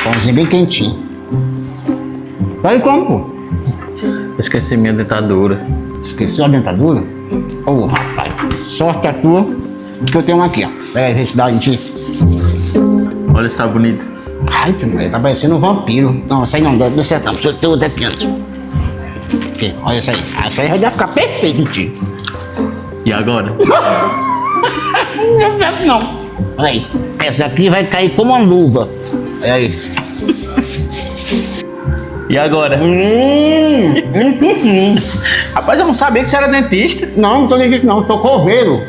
Pãozinho bem quentinho. Vai como, pô? Esqueci minha dentadura. Esqueceu a dentadura? Ô, rapaz, sorte a tua que eu tenho uma aqui, ó. Pega aí, vê se dá em ti. Olha se tá bonito. Ai, filho, tá parecendo um vampiro. Não, essa aí não, deu certo não. Deixa eu ter outra aqui antes. Aqui, olha essa aí. Essa aí vai ficar perfeito em ti. E agora? Não deve não. Olha aí, essa aqui vai cair como uma luva. Olha aí. E agora? Rapaz, eu não sabia que você era dentista. Não, não tô nem aqui não, tô coveiro.